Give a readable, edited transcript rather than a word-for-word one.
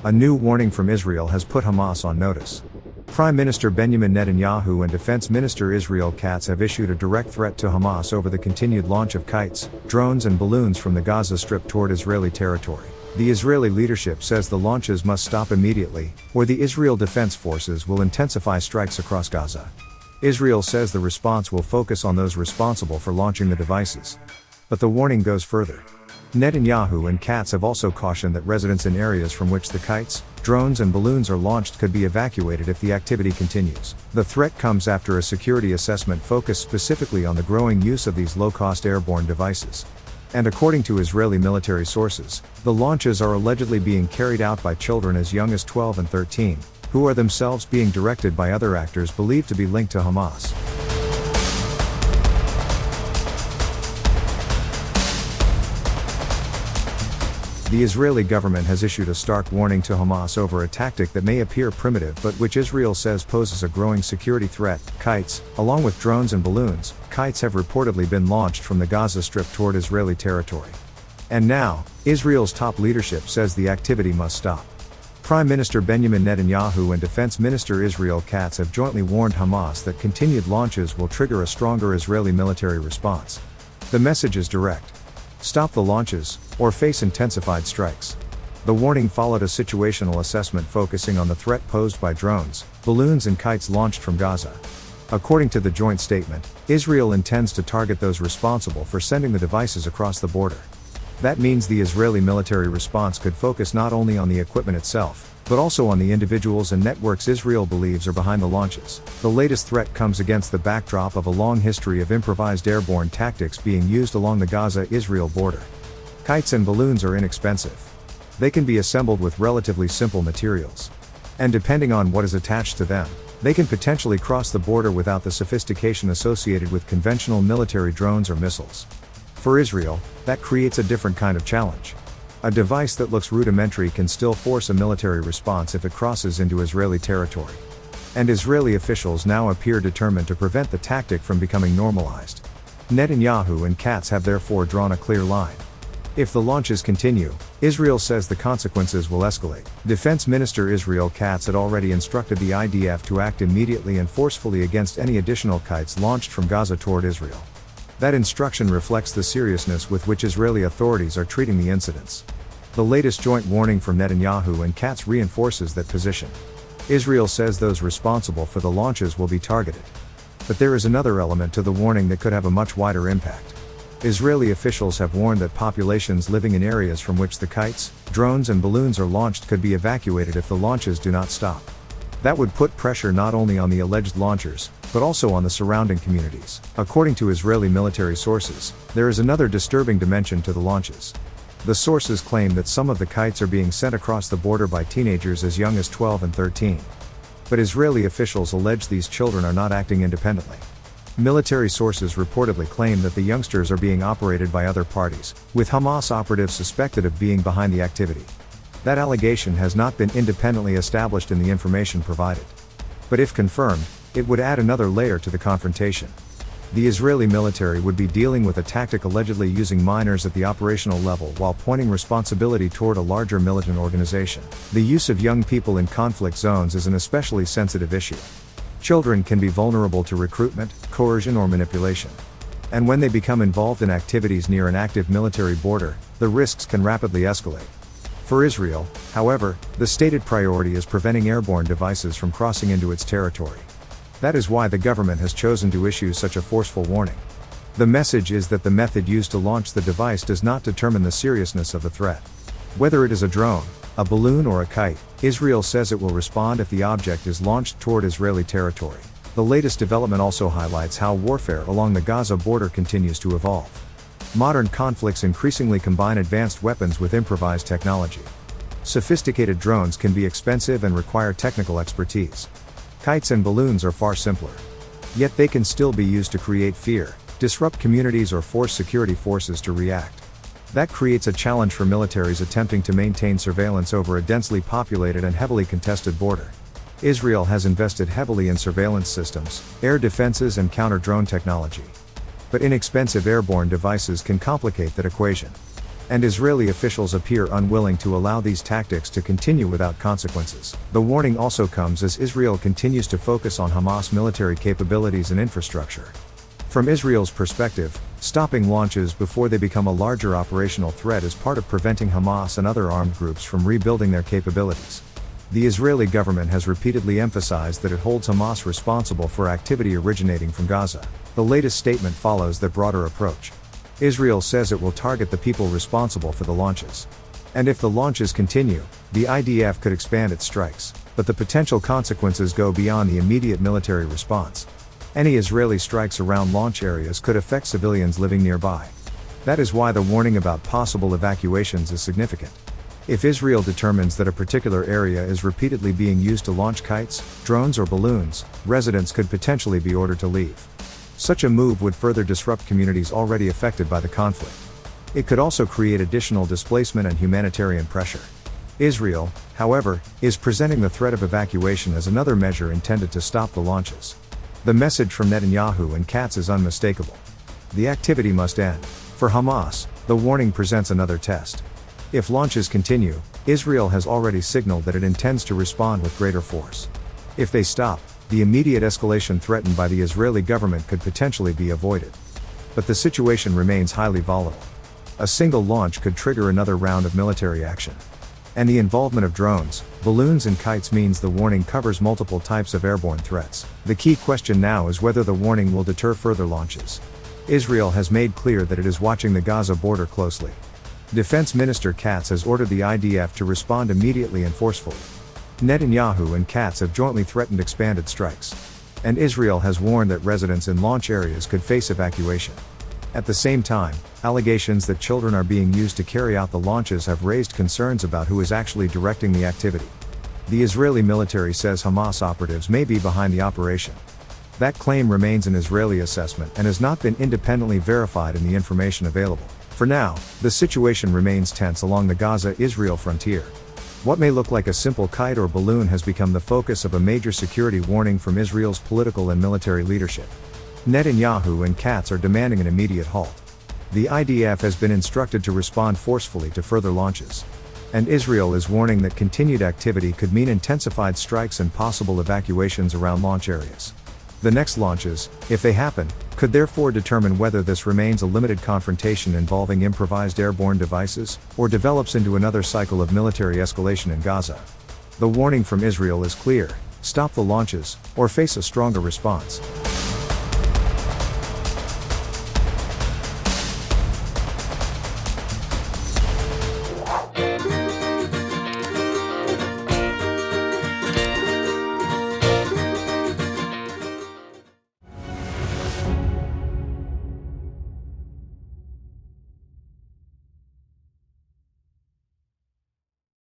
A new warning from Israel has put Hamas on notice. Prime Minister Benjamin Netanyahu and Defense Minister Israel Katz have issued a direct threat to Hamas over the continued launch of kites, drones and balloons from the Gaza Strip toward Israeli territory. The Israeli leadership says the launches must stop immediately, or the Israel Defense Forces will intensify strikes across Gaza. Israel says the response will focus on those responsible for launching the devices. But the warning goes further. Netanyahu and Katz have also cautioned that residents in areas from which the kites, drones and balloons are launched could be evacuated if the activity continues. The threat comes after a security assessment focused specifically on the growing use of these low-cost airborne devices. And according to Israeli military sources, the launches are allegedly being carried out by children as young as 12 and 13, who are themselves being directed by other actors believed to be linked to Hamas. The Israeli government has issued a stark warning to Hamas over a tactic that may appear primitive but which Israel says poses a growing security threat. Kites, along with drones and balloons, kites have reportedly been launched from the Gaza Strip toward Israeli territory. And now, Israel's top leadership says the activity must stop. Prime Minister Benjamin Netanyahu and Defense Minister Israel Katz have jointly warned Hamas that continued launches will trigger a stronger Israeli military response. The message is direct. Stop the launches, or face intensified strikes. The warning followed a situational assessment focusing on the threat posed by drones, balloons and kites launched from Gaza. According to the joint statement, Israel intends to target those responsible for sending the devices across the border. That means the Israeli military response could focus not only on the equipment itself, but also on the individuals and networks Israel believes are behind the launches. The latest threat comes against the backdrop of a long history of improvised airborne tactics being used along the Gaza-Israel border. Kites and balloons are inexpensive. They can be assembled with relatively simple materials. And depending on what is attached to them, they can potentially cross the border without the sophistication associated with conventional military drones or missiles. For Israel, that creates a different kind of challenge. A device that looks rudimentary can still force a military response if it crosses into Israeli territory. And Israeli officials now appear determined to prevent the tactic from becoming normalized. Netanyahu and Katz have therefore drawn a clear line. If the launches continue, Israel says the consequences will escalate. Defense Minister Israel Katz had already instructed the IDF to act immediately and forcefully against any additional kites launched from Gaza toward Israel. That instruction reflects the seriousness with which Israeli authorities are treating the incidents. The latest joint warning from Netanyahu and Katz reinforces that position. Israel says those responsible for the launches will be targeted. But there is another element to the warning that could have a much wider impact. Israeli officials have warned that populations living in areas from which the kites, drones and balloons are launched could be evacuated if the launches do not stop. That would put pressure not only on the alleged launchers, but also on the surrounding communities. According to Israeli military sources, there is another disturbing dimension to the launches. The sources claim that some of the kites are being sent across the border by teenagers as young as 12 and 13. But Israeli officials allege these children are not acting independently. Military sources reportedly claim that the youngsters are being operated by other parties, with Hamas operatives suspected of being behind the activity. That allegation has not been independently established in the information provided. But if confirmed, it would add another layer to the confrontation. The Israeli military would be dealing with a tactic allegedly using minors at the operational level while pointing responsibility toward a larger militant organization. The use of young people in conflict zones is an especially sensitive issue. Children can be vulnerable to recruitment, coercion or manipulation. And when they become involved in activities near an active military border, the risks can rapidly escalate. For Israel, however, the stated priority is preventing airborne devices from crossing into its territory. That is why the government has chosen to issue such a forceful warning. The message is that the method used to launch the device does not determine the seriousness of the threat. Whether it is a drone, a balloon or a kite, Israel says it will respond if the object is launched toward Israeli territory. The latest development also highlights how warfare along the Gaza border continues to evolve. Modern conflicts increasingly combine advanced weapons with improvised technology. Sophisticated drones can be expensive and require technical expertise. Kites and balloons are far simpler. Yet they can still be used to create fear, disrupt communities or force security forces to react. That creates a challenge for militaries attempting to maintain surveillance over a densely populated and heavily contested border. Israel has invested heavily in surveillance systems, air defenses and counter-drone technology. But inexpensive airborne devices can complicate that equation. and Israeli officials appear unwilling to allow these tactics to continue without consequences. The warning also comes as Israel continues to focus on Hamas military capabilities and infrastructure. From Israel's perspective, stopping launches before they become a larger operational threat is part of preventing Hamas and other armed groups from rebuilding their capabilities. The Israeli government has repeatedly emphasized that it holds Hamas responsible for activity originating from Gaza. The latest statement follows that broader approach. Israel says it will target the people responsible for the launches. And if the launches continue, the IDF could expand its strikes, but the potential consequences go beyond the immediate military response. Any Israeli strikes around launch areas could affect civilians living nearby. That is why the warning about possible evacuations is significant. If Israel determines that a particular area is repeatedly being used to launch kites, drones or balloons, residents could potentially be ordered to leave. Such a move would further disrupt communities already affected by the conflict. It could also create additional displacement and humanitarian pressure. Israel, however, is presenting the threat of evacuation as another measure intended to stop the launches. The message from Netanyahu and Katz is unmistakable. The activity must end. For Hamas, the warning presents another test. If launches continue, Israel has already signaled that it intends to respond with greater force. If they stop, the immediate escalation threatened by the Israeli government could potentially be avoided. But the situation remains highly volatile. A single launch could trigger another round of military action. And the involvement of drones, balloons and kites means the warning covers multiple types of airborne threats. The key question now is whether the warning will deter further launches. Israel has made clear that it is watching the Gaza border closely. Defense Minister Katz has ordered the IDF to respond immediately and forcefully. Netanyahu and Katz have jointly threatened expanded strikes. And Israel has warned that residents in launch areas could face evacuation. At the same time, allegations that children are being used to carry out the launches have raised concerns about who is actually directing the activity. The Israeli military says Hamas operatives may be behind the operation. That claim remains an Israeli assessment and has not been independently verified in the information available. For now, the situation remains tense along the Gaza-Israel frontier. What may look like a simple kite or balloon has become the focus of a major security warning from Israel's political and military leadership. Netanyahu and Katz are demanding an immediate halt. The IDF has been instructed to respond forcefully to further launches. And Israel is warning that continued activity could mean intensified strikes and possible evacuations around launch areas. The next launches, if they happen, could therefore determine whether this remains a limited confrontation involving improvised airborne devices, or develops into another cycle of military escalation in Gaza. The warning from Israel is clear: stop the launches, or face a stronger response.